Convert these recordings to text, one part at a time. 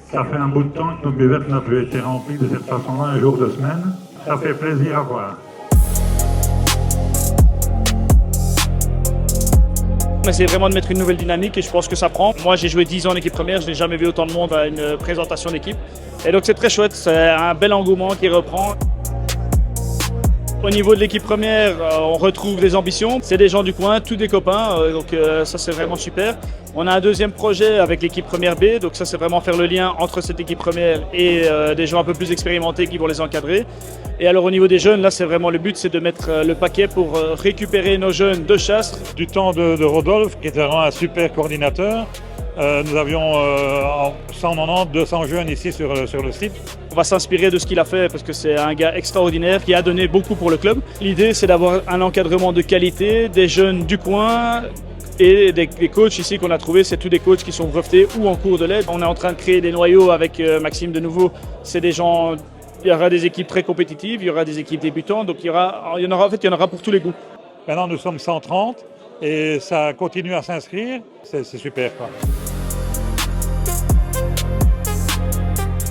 Ça fait un bout de temps que notre buvette n'a plus été remplie de cette façon-là un jour de semaine. Ça fait plaisir à voir. On essaie vraiment de mettre une nouvelle dynamique et je pense que ça prend. Moi j'ai joué 10 ans en équipe première, je n'ai jamais vu autant de monde à une présentation d'équipe. Et donc c'est très chouette, c'est un bel engouement qui reprend. Au niveau de l'équipe première, on retrouve des ambitions. C'est des gens du coin, tous des copains, donc ça c'est vraiment super. On a un deuxième projet avec l'équipe première B, donc ça c'est vraiment faire le lien entre cette équipe première et des gens un peu plus expérimentés qui vont les encadrer. Et alors au niveau des jeunes, là c'est vraiment le but, c'est de mettre le paquet pour récupérer nos jeunes de chasse. Du temps de Rodolphe, qui était vraiment un super coordinateur, nous avions 190, 200 jeunes ici sur le site. On va s'inspirer de ce qu'il a fait parce que c'est un gars extraordinaire qui a donné beaucoup pour le club. L'idée c'est d'avoir un encadrement de qualité, des jeunes du coin et des coachs ici qu'on a trouvés, c'est tous des coachs qui sont brevetés ou en cours de l'aide. On est en train de créer des noyaux avec Maxime de nouveau, c'est des gens... Il y aura des équipes très compétitives, il y aura des équipes débutantes, donc il y en aura pour tous les goûts. Maintenant nous sommes 130 et ça continue à s'inscrire, c'est super quoi.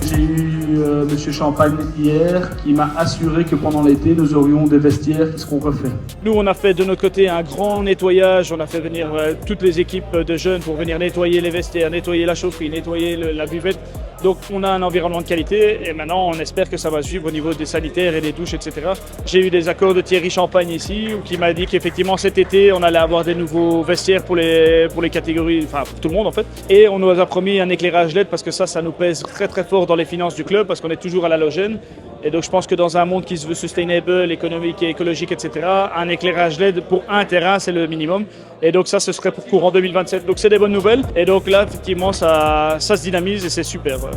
J'ai eu M. Champagne hier qui m'a assuré que pendant l'été, nous aurions des vestiaires qui seront refaits. Nous, on a fait de notre côté un grand nettoyage. On a fait venir toutes les équipes de jeunes pour venir nettoyer les vestiaires, nettoyer la chaufferie, nettoyer la buvette. Donc on a un environnement de qualité et maintenant on espère que ça va suivre au niveau des sanitaires et des douches, etc. J'ai eu des accords de Thierry Champagne ici qui m'a dit qu'effectivement cet été on allait avoir des nouveaux vestiaires pour les catégories, enfin pour tout le monde en fait. Et on nous a promis un éclairage LED parce que ça nous pèse très très fort dans les finances du club parce qu'on est toujours à l'halogène. Et donc je pense que dans un monde qui se veut sustainable, économique et écologique, etc., un éclairage LED pour un terrain, c'est le minimum. Et donc ça, ce serait pour courant 2027. Donc c'est des bonnes nouvelles. Et donc là, effectivement, ça se dynamise et c'est super. Ouais.